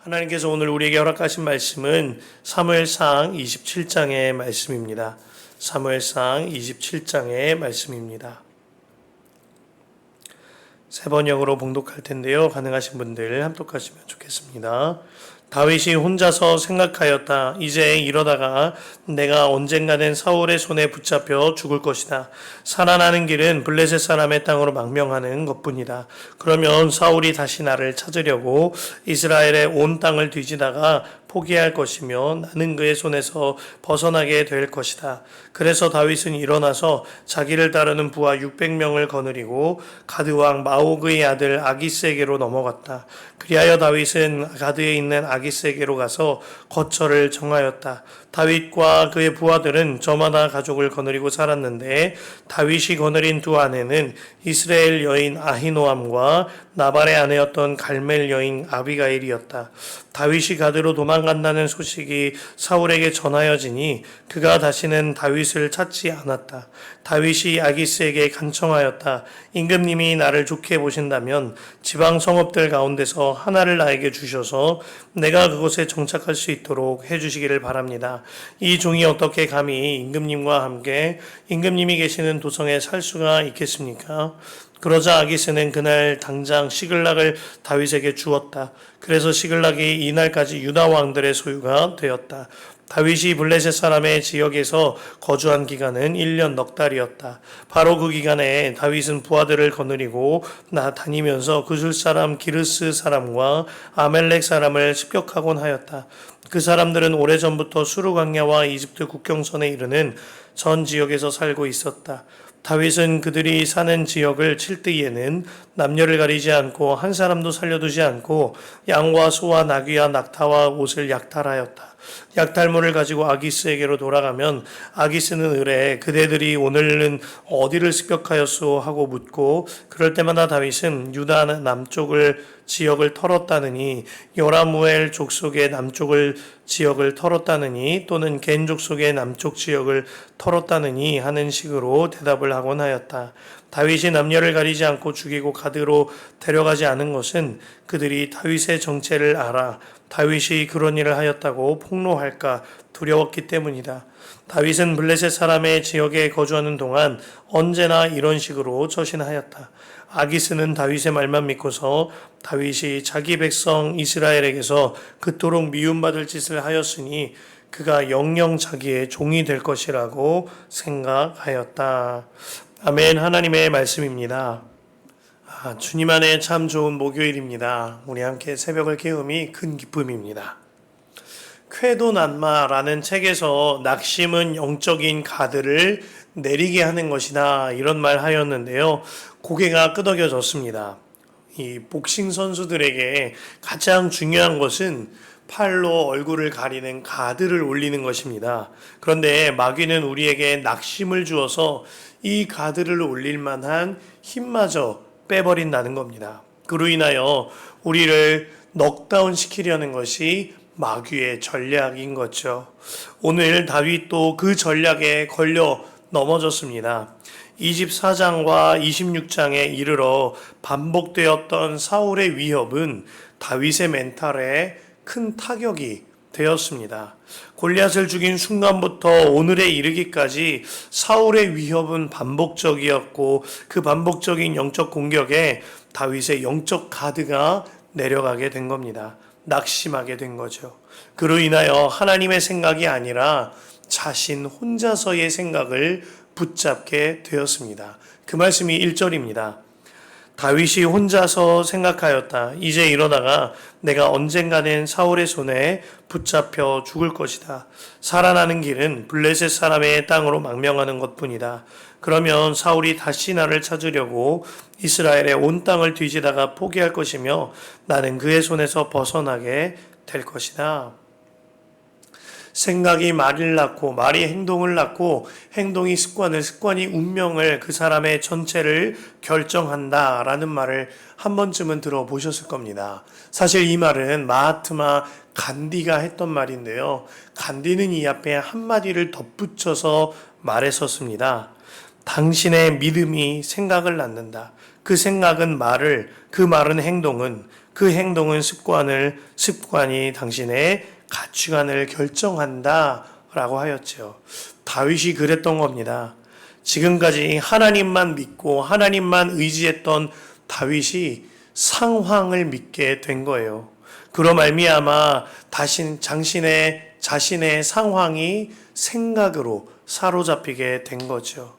하나님께서 오늘 우리에게 허락하신 말씀은 사무엘상 27장의 말씀입니다. 사무엘상 27장의 말씀입니다. 세 번역으로 봉독할 텐데요. 가능하신 분들 함독하시면 좋겠습니다. 다윗이 혼자서 생각하였다. 이제 이러다가 내가 언젠가는 사울의 손에 붙잡혀 죽을 것이다. 살아나는 길은 블레셋 사람의 땅으로 망명하는 것뿐이다. 그러면 사울이 다시 나를 찾으려고 이스라엘의 온 땅을 뒤지다가 포기할 것이며 나는 그의 손에서 벗어나게 될 것이다. 그래서 다윗은 일어나서 자기를 따르는 부하 600명을 거느리고 가드왕 마옥의 아들 아기스에게로 넘어갔다. 그리하여 다윗은 가드에 있는 아기스에게로 가서 거처를 정하였다. 다윗과 그의 부하들은 저마다 가족을 거느리고 살았는데 다윗이 거느린 두 아내는 이스라엘 여인 아히노암과 나발의 아내였던 갈멜 여인 아비가일이었다. 다윗이 가드로 도망간다는 소식이 사울에게 전하여지니 그가 다시는 다윗을 찾지 않았다. 다윗이 아기스에게 간청하였다. 임금님이 나를 좋게 보신다면 지방 성읍들 가운데서 하나를 나에게 주셔서 내가 그곳에 정착할 수 있도록 해주시기를 바랍니다. 이 종이 어떻게 감히 임금님과 함께 임금님이 계시는 도성에 살 수가 있겠습니까? 그러자 아기스는 그날 당장 시글락을 다윗에게 주었다. 그래서 시글락이 이날까지 유다 왕들의 소유가 되었다. 다윗이 블레셋 사람의 지역에서 거주한 기간은 1년 넉 달이었다. 바로 그 기간에 다윗은 부하들을 거느리고 다니면서 구술 사람 기르스 사람과 아멜렉 사람을 습격하곤 하였다. 그 사람들은 오래전부터 수르 광야와 이집트 국경선에 이르는 전 지역에서 살고 있었다. 다윗은 그들이 사는 지역을 칠 때에는 남녀를 가리지 않고 한 사람도 살려두지 않고 양과 소와 나귀와 낙타와 옷을 약탈하였다. 약탈물을 가지고 아기스에게로 돌아가면 아기스는 의뢰 그대들이 오늘은 어디를 습격하였소 하고 묻고 그럴 때마다 다윗은 유다 남쪽을 지역을 털었다느니 요라무엘 족속의 남쪽을 지역을 털었다느니 또는 겐 족속의 남쪽 지역을 털었다느니 하는 식으로 대답을 하곤 하였다. 다윗이 남녀를 가리지 않고 죽이고 가드로 데려가지 않은 것은 그들이 다윗의 정체를 알아 다윗이 그런 일을 하였다고 폭로할까 두려웠기 때문이다. 다윗은 블레셋 사람의 지역에 거주하는 동안 언제나 이런 식으로 처신하였다. 아기스는 다윗의 말만 믿고서 다윗이 자기 백성 이스라엘에게서 그토록 미움받을 짓을 하였으니 그가 영영 자기의 종이 될 것이라고 생각하였다. 아멘. 하나님의 말씀입니다. 주님 안에 참 좋은 목요일입니다. 우리 함께 새벽을 깨움이 큰 기쁨입니다. 쾌도난마라는 책에서 낙심은 영적인 가드를 내리게 하는 것이다 이런 말 하였는데요. 고개가 끄덕여졌습니다. 이 복싱 선수들에게 가장 중요한 것은 팔로 얼굴을 가리는 가드를 올리는 것입니다. 그런데 마귀는 우리에게 낙심을 주어서 이 가드를 올릴 만한 힘마저 빼버린다는 겁니다. 그로 인하여 우리를 넉다운 시키려는 것이 마귀의 전략인 거죠. 오늘 다윗도 그 전략에 걸려 넘어졌습니다. 24장과 26장에 이르러 반복되었던 사울의 위협은 다윗의 멘탈에 큰 타격이 되었습니다. 골리앗을 죽인 순간부터 오늘에 이르기까지 사울의 위협은 반복적이었고 그 반복적인 영적 공격에 다윗의 영적 가드가 내려가게 된 겁니다. 낙심하게 된 거죠. 그로 인하여 하나님의 생각이 아니라 자신 혼자서의 생각을 붙잡게 되었습니다. 그 말씀이 1절입니다. 다윗이 혼자서 생각하였다. 이제 이러다가 내가 언젠가는 사울의 손에 붙잡혀 죽을 것이다. 살아나는 길은 블레셋 사람의 땅으로 망명하는 것뿐이다. 그러면 사울이 다시 나를 찾으려고 이스라엘의 온 땅을 뒤지다가 포기할 것이며 나는 그의 손에서 벗어나게 될 것이다. 생각이 말을 낳고 말이 행동을 낳고 행동이 습관을 습관이 운명을 그 사람의 전체를 결정한다라는 말을 한 번쯤은 들어보셨을 겁니다. 사실 이 말은 마하트마 간디가 했던 말인데요. 간디는 이 앞에 한마디를 덧붙여서 말했었습니다. 당신의 믿음이 생각을 낳는다. 그 생각은 말을, 그 말은 행동은 그 행동은 습관이 당신의 가치관을 결정한다 라고 하였죠. 다윗이 그랬던 겁니다. 지금까지 하나님만 믿고 하나님만 의지했던 다윗이 상황을 믿게 된 거예요. 그로 말미암아 자신의 상황이 생각으로 사로잡히게 된 거죠.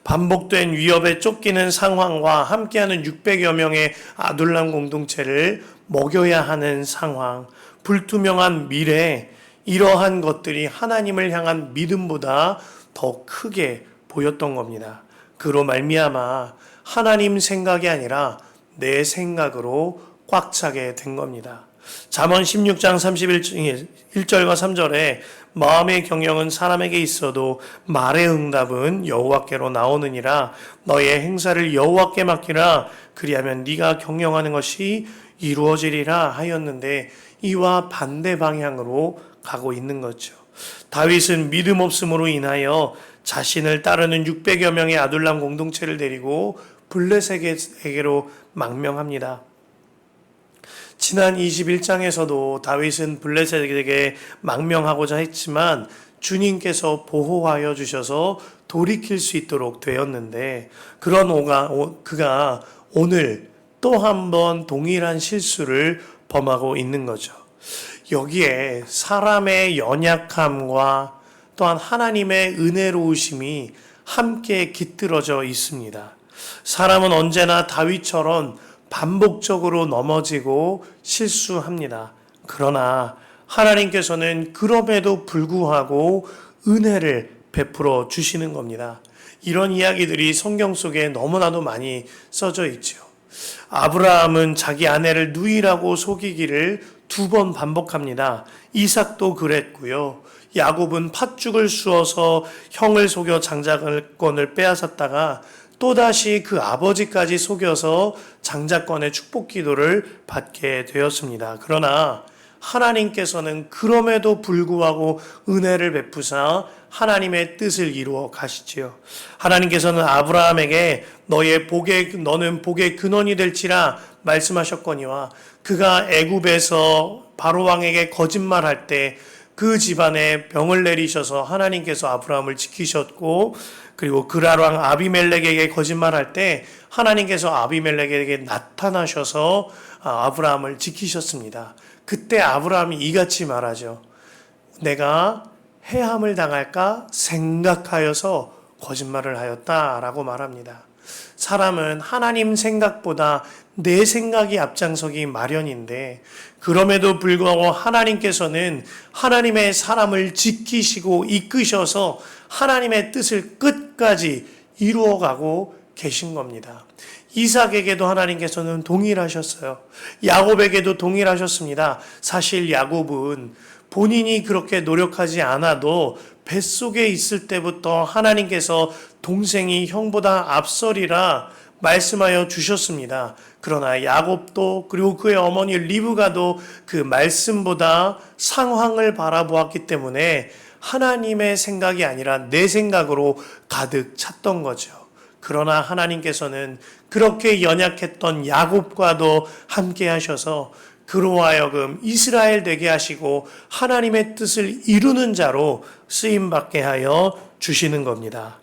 반복된 위협에 쫓기는 상황과 함께하는 600여 명의 아둘람 공동체를 먹여야 하는 상황, 불투명한 미래, 이러한 것들이 하나님을 향한 믿음보다 더 크게 보였던 겁니다. 그로 말미암아 하나님 생각이 아니라 내 생각으로 꽉 차게 된 겁니다. 잠언 16장 31절과 3절에 마음의 경영은 사람에게 있어도 말의 응답은 여호와께로 나오느니라. 너의 행사를 여호와께 맡기라. 그리하면 네가 경영하는 것이 이루어지리라 하였는데 이와 반대 방향으로 가고 있는 거죠. 다윗은 믿음 없음으로 인하여 자신을 따르는 600여 명의 아둘람 공동체를 데리고 블레셋에게로 망명합니다. 지난 21장에서도 다윗은 블레셋에게 망명하고자 했지만 주님께서 보호하여 주셔서 돌이킬 수 있도록 되었는데 그가 오늘 또 한 번 동일한 실수를 범하고 있는 거죠. 여기에 사람의 연약함과 또한 하나님의 은혜로우심이 함께 깃들어져 있습니다. 사람은 언제나 다윗처럼 반복적으로 넘어지고 실수합니다. 그러나 하나님께서는 그럼에도 불구하고 은혜를 베풀어 주시는 겁니다. 이런 이야기들이 성경 속에 너무나도 많이 써져 있죠. 아브라함은 자기 아내를 누이라고 속이기를 2번 반복합니다. 이삭도 그랬고요. 야곱은 팥죽을 쑤어서 형을 속여 장자권을 빼앗았다가 또다시 그 아버지까지 속여서 장자권의 축복 기도를 받게 되었습니다. 그러나 하나님께서는 그럼에도 불구하고 은혜를 베푸사 하나님의 뜻을 이루어 가시지요. 하나님께서는 아브라함에게 너는 복의 근원이 될지라 말씀하셨거니와 그가 애굽에서 바로 왕에게 거짓말할 때 그 집안에 병을 내리셔서 하나님께서 아브라함을 지키셨고 그리고 그랄 왕 아비멜렉에게 거짓말할 때 하나님께서 아비멜렉에게 나타나셔서 아브라함을 지키셨습니다. 그때 아브라함이 이같이 말하죠. 내가 해함을 당할까 생각하여서 거짓말을 하였다라고 말합니다. 사람은 하나님 생각보다 내 생각이 앞장서기 마련인데 그럼에도 불구하고 하나님께서는 하나님의 사람을 지키시고 이끄셔서 하나님의 뜻을 끝까지 이루어가고 계신 겁니다. 이삭에게도 하나님께서는 동일하셨어요. 야곱에게도 동일하셨습니다. 사실 야곱은 본인이 그렇게 노력하지 않아도 뱃속에 있을 때부터 하나님께서 동생이 형보다 앞서리라 말씀하여 주셨습니다. 그러나 야곱도 그리고 그의 어머니 리브가도 그 말씀보다 상황을 바라보았기 때문에 하나님의 생각이 아니라 내 생각으로 가득 찼던 거죠. 그러나 하나님께서는 그렇게 연약했던 야곱과도 함께 하셔서 그로 하여금 이스라엘 되게 하시고 하나님의 뜻을 이루는 자로 쓰임받게 하여 주시는 겁니다.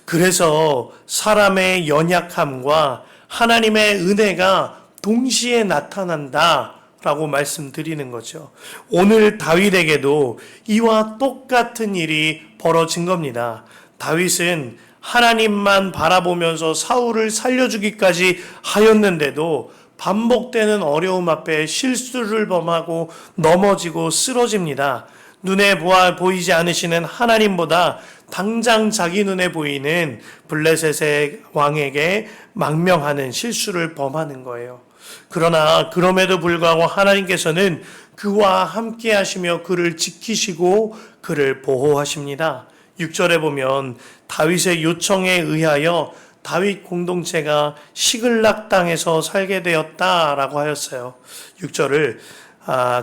그래서 사람의 연약함과 하나님의 은혜가 동시에 나타난다라고 말씀드리는 거죠. 오늘 다윗에게도 이와 똑같은 일이 벌어진 겁니다. 다윗은 하나님만 바라보면서 사울을 살려주기까지 하였는데도 반복되는 어려움 앞에 실수를 범하고 넘어지고 쓰러집니다. 눈에 보이지 않으시는 하나님보다 당장 자기 눈에 보이는 블레셋의 왕에게 망명하는 실수를 범하는 거예요. 그러나 그럼에도 불구하고 하나님께서는 그와 함께 하시며 그를 지키시고 그를 보호하십니다. 6절에 보면 다윗의 요청에 의하여 다윗 공동체가 시글락 땅에서 살게 되었다라고 하였어요. 6절을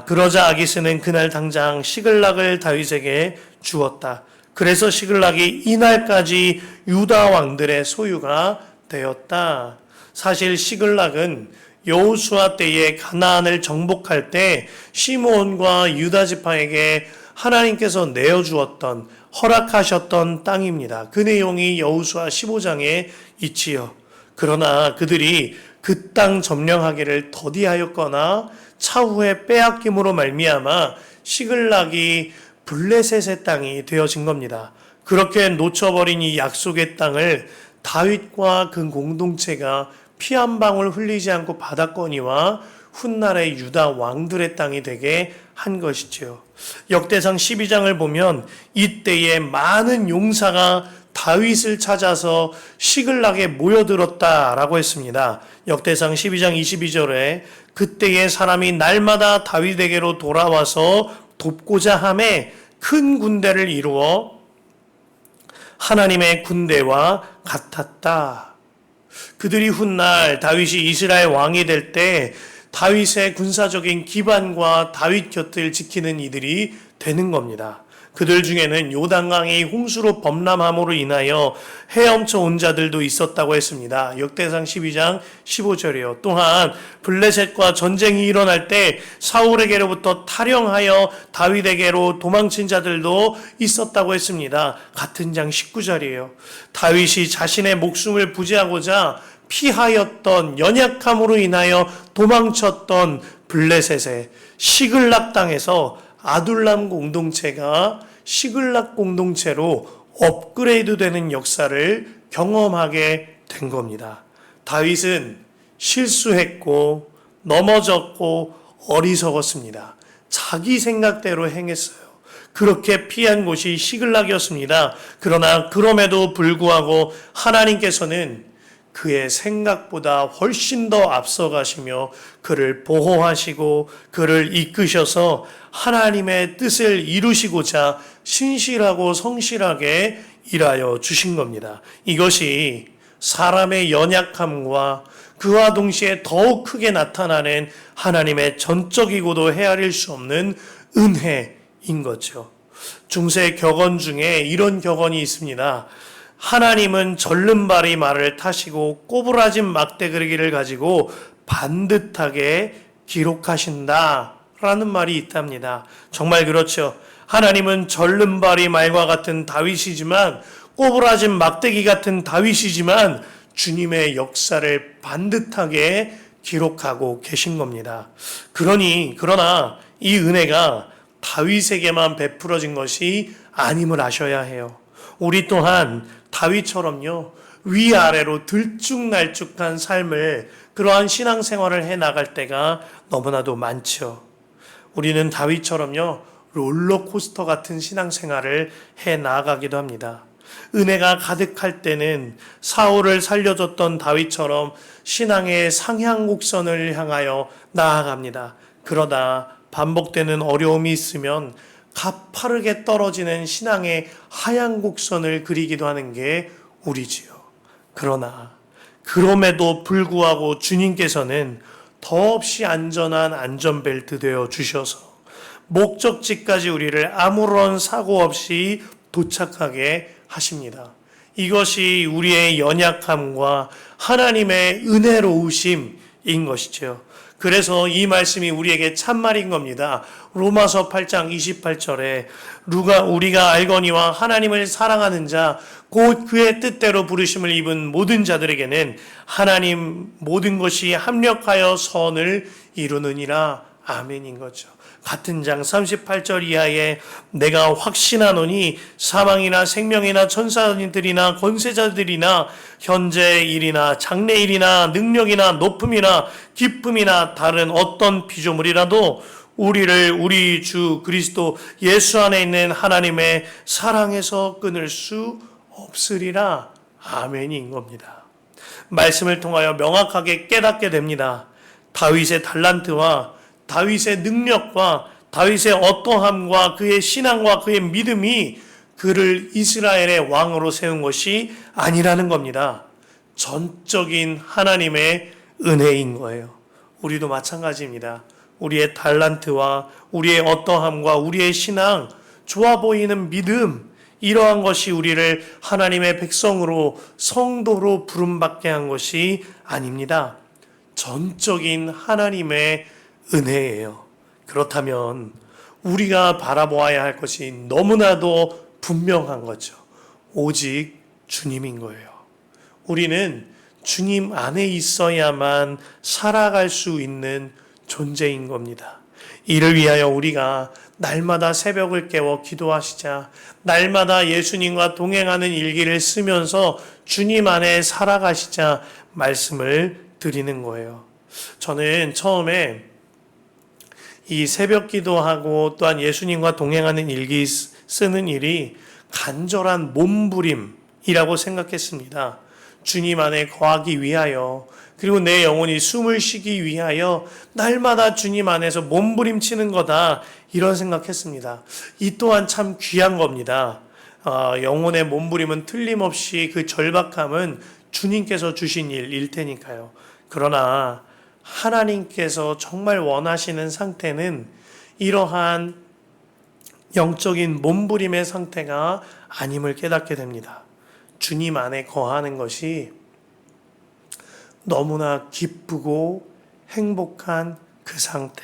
그러자 아기스는 그날 당장 시글락을 다윗에게 주었다. 그래서 시글락이 이날까지 유다 왕들의 소유가 되었다. 사실 시글락은 여호수아 때에 가나안을 정복할 때 시므온과 유다 지파에게 하나님께서 내어주었던 허락하셨던 땅입니다. 그 내용이 여호수아 15장에 있지요. 그러나 그들이 그 땅 점령하기를 더디하였거나 차후에 빼앗김으로 말미암아 시글락이 블레셋의 땅이 되어진 겁니다. 그렇게 놓쳐버린 이 약속의 땅을 다윗과 그 공동체가 피 한 방울 흘리지 않고 받았거니와 훗날의 유다 왕들의 땅이 되게 한 것이지요. 역대상 12장을 보면 이때에 많은 용사가 다윗을 찾아서 시글락에 모여들었다라고 했습니다. 역대상 12장 22절에 그때의 사람이 날마다 다윗에게로 돌아와서 돕고자 함에 큰 군대를 이루어 하나님의 군대와 같았다. 그들이 훗날 다윗이 이스라엘 왕이 될 때 다윗의 군사적인 기반과 다윗 곁을 지키는 이들이 되는 겁니다. 그들 중에는 요단강이 홍수로 범람함으로 인하여 헤엄쳐 온 자들도 있었다고 했습니다. 역대상 12장 15절이요. 또한 블레셋과 전쟁이 일어날 때 사울에게로부터 탈영하여 다윗에게로 도망친 자들도 있었다고 했습니다. 같은 장 19절이에요. 다윗이 자신의 목숨을 부지하고자 피하였던 연약함으로 인하여 도망쳤던 블레셋의 시글락 땅에서 아둘람 공동체가 시글락 공동체로 업그레이드 되는 역사를 경험하게 된 겁니다. 다윗은 실수했고 넘어졌고 어리석었습니다. 자기 생각대로 행했어요. 그렇게 피한 곳이 시글락이었습니다. 그러나 그럼에도 불구하고 하나님께서는 그의 생각보다 훨씬 더 앞서가시며 그를 보호하시고 그를 이끄셔서 하나님의 뜻을 이루시고자 신실하고 성실하게 일하여 주신 겁니다. 이것이 사람의 연약함과 그와 동시에 더욱 크게 나타나는 하나님의 전적이고도 헤아릴 수 없는 은혜인 거죠. 중세 격언 중에 이런 격언이 있습니다. 하나님은 절름발이 말을 타시고 꼬부라진 막대그리기를 가지고 반듯하게 기록하신다 라는 말이 있답니다. 정말 그렇죠. 하나님은 절름발이 말과 같은 다윗이지만 꼬부라진 막대기 같은 다윗이지만 주님의 역사를 반듯하게 기록하고 계신 겁니다. 그러나 이 은혜가 다윗에게만 베풀어진 것이 아님을 아셔야 해요. 우리 또한 다윗처럼요, 위아래로 들쭉날쭉한 삶을, 그러한 신앙생활을 해나갈 때가 너무나도 많죠. 우리는 다윗처럼요, 롤러코스터 같은 신앙생활을 해나가기도 합니다. 은혜가 가득할 때는 사울을 살려줬던 다윗처럼 신앙의 상향곡선을 향하여 나아갑니다. 그러다 반복되는 어려움이 있으면 가파르게 떨어지는 신앙의 하향곡선을 그리기도 하는 게 우리지요. 그러나 그럼에도 불구하고 주님께서는 더없이 안전한 안전벨트 되어 주셔서 목적지까지 우리를 아무런 사고 없이 도착하게 하십니다. 이것이 우리의 연약함과 하나님의 은혜로우심인 것이죠. 그래서 이 말씀이 우리에게 참말인 겁니다. 로마서 8장 28절에 우리가 알거니와 하나님을 사랑하는 자 곧 그의 뜻대로 부르심을 입은 모든 자들에게는 하나님 모든 것이 합력하여 선을 이루느니라. 아멘인 거죠. 같은 장 38절 이하에 내가 확신하노니 사망이나 생명이나 천사들이나 권세자들이나 현재일이나 장래일이나 능력이나 높음이나 기쁨이나 다른 어떤 피조물이라도 우리를 우리 주 그리스도 예수 안에 있는 하나님의 사랑에서 끊을 수 없으리라. 아멘인 겁니다. 말씀을 통하여 명확하게 깨닫게 됩니다. 다윗의 달란트와 다윗의 능력과 다윗의 어떠함과 그의 신앙과 그의 믿음이 그를 이스라엘의 왕으로 세운 것이 아니라는 겁니다. 전적인 하나님의 은혜인 거예요. 우리도 마찬가지입니다. 우리의 달란트와 우리의 어떠함과 우리의 신앙, 좋아 보이는 믿음, 이러한 것이 우리를 하나님의 백성으로 성도로 부름받게 한 것이 아닙니다. 전적인 하나님의 은혜예요. 그렇다면 우리가 바라보아야 할 것이 너무나도 분명한 거죠. 오직 주님인 거예요. 우리는 주님 안에 있어야만 살아갈 수 있는 존재인 겁니다. 이를 위하여 우리가 날마다 새벽을 깨워 기도하시자, 날마다 예수님과 동행하는 일기를 쓰면서 주님 안에 살아가시자 말씀을 드리는 거예요. 저는 처음에 이 새벽 기도하고 또한 예수님과 동행하는 일기 쓰는 일이 간절한 몸부림이라고 생각했습니다. 주님 안에 거하기 위하여, 그리고 내 영혼이 숨을 쉬기 위하여 날마다 주님 안에서 몸부림치는 거다, 이런 생각했습니다. 이 또한 참 귀한 겁니다. 영혼의 몸부림은 틀림없이 그 절박함은 주님께서 주신 일일 테니까요. 그러나 하나님께서 정말 원하시는 상태는 이러한 영적인 몸부림의 상태가 아님을 깨닫게 됩니다. 주님 안에 거하는 것이 너무나 기쁘고 행복한 그 상태.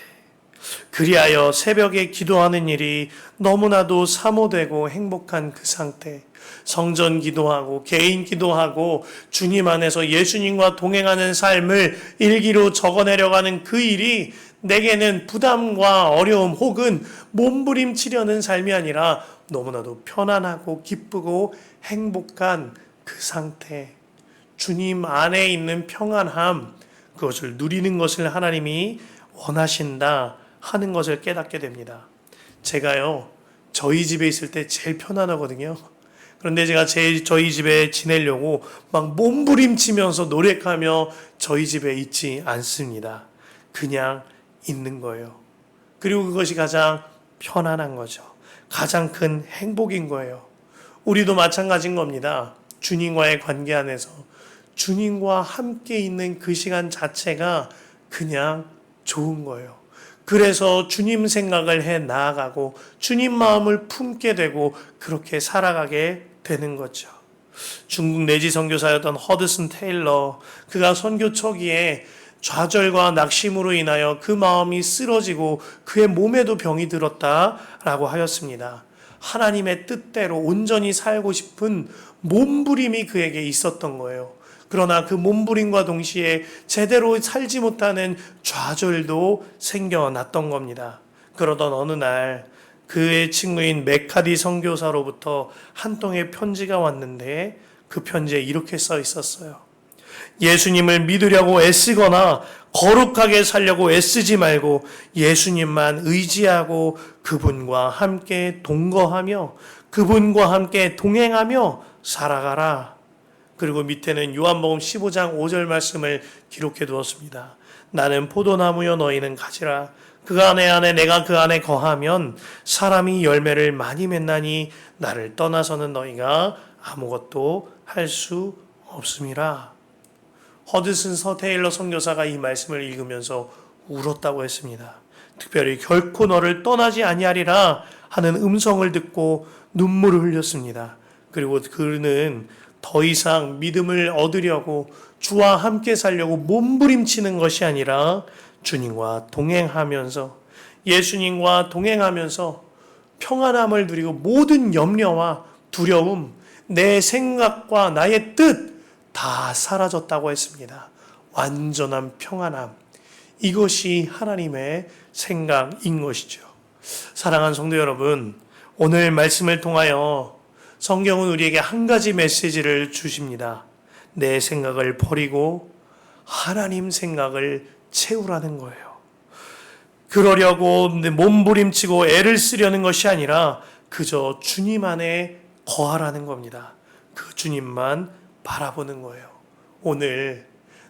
그리하여 새벽에 기도하는 일이 너무나도 사모되고 행복한 그 상태. 성전 기도하고 개인 기도하고 주님 안에서 예수님과 동행하는 삶을 일기로 적어내려가는 그 일이 내게는 부담과 어려움 혹은 몸부림치려는 삶이 아니라 너무나도 편안하고 기쁘고 행복한 그 상태, 주님 안에 있는 평안함, 그것을 누리는 것을 하나님이 원하신다 하는 것을 깨닫게 됩니다. 제가요, 저희 집에 있을 때 제일 편안하거든요. 그런데 제가 저희 집에 지내려고 막 몸부림치면서 노력하며 저희 집에 있지 않습니다. 그냥 있는 거예요. 그리고 그것이 가장 편안한 거죠. 가장 큰 행복인 거예요. 우리도 마찬가지인 겁니다. 주님과의 관계 안에서 주님과 함께 있는 그 시간 자체가 그냥 좋은 거예요. 그래서 주님 생각을 해 나아가고 주님 마음을 품게 되고 그렇게 살아가게 되는 거죠. 중국 내지 선교사였던 허드슨 테일러, 그가 선교 초기에 좌절과 낙심으로 인하여 그 마음이 쓰러지고 그의 몸에도 병이 들었다라고 하였습니다. 하나님의 뜻대로 온전히 살고 싶은 몸부림이 그에게 있었던 거예요. 그러나 그 몸부림과 동시에 제대로 살지 못하는 좌절도 생겨났던 겁니다. 그러던 어느 날 그의 친구인 메카디 선교사로부터 한 통의 편지가 왔는데 그 편지에 이렇게 써 있었어요. 예수님을 믿으려고 애쓰거나 거룩하게 살려고 애쓰지 말고 예수님만 의지하고 그분과 함께 동거하며 그분과 함께 동행하며 살아가라. 그리고 밑에는 요한복음 15장 5절 말씀을 기록해 두었습니다. 나는 포도나무여 너희는 가지라. 그 안에 내가 그 안에 거하면 사람이 열매를 많이 맺나니 나를 떠나서는 너희가 아무것도 할 수 없음이라. 허드슨 서테일러 선교사가 이 말씀을 읽으면서 울었다고 했습니다. 특별히 결코 너를 떠나지 아니하리라 하는 음성을 듣고 눈물을 흘렸습니다. 그리고 그는 더 이상 믿음을 얻으려고 주와 함께 살려고 몸부림치는 것이 아니라 주님과 동행하면서 예수님과 동행하면서 평안함을 누리고 모든 염려와 두려움, 내 생각과 나의 뜻 다 사라졌다고 했습니다. 완전한 평안함. 이것이 하나님의 생각인 것이죠. 사랑하는 성도 여러분, 오늘 말씀을 통하여 성경은 우리에게 한 가지 메시지를 주십니다. 내 생각을 버리고 하나님 생각을 채우라는 거예요. 그러려고 몸부림치고 애를 쓰려는 것이 아니라 그저 주님 안에 거하라는 겁니다. 그 주님만 바라보는 거예요. 오늘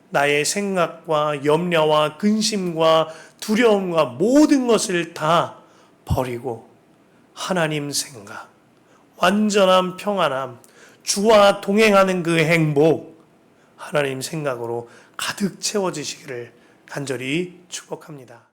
나의 생각과 염려와 근심과 두려움과 모든 것을 다 버리고 하나님 생각, 완전한 평안함, 주와 동행하는 그 행복, 하나님 생각으로 가득 채워지시기를 간절히 축복합니다.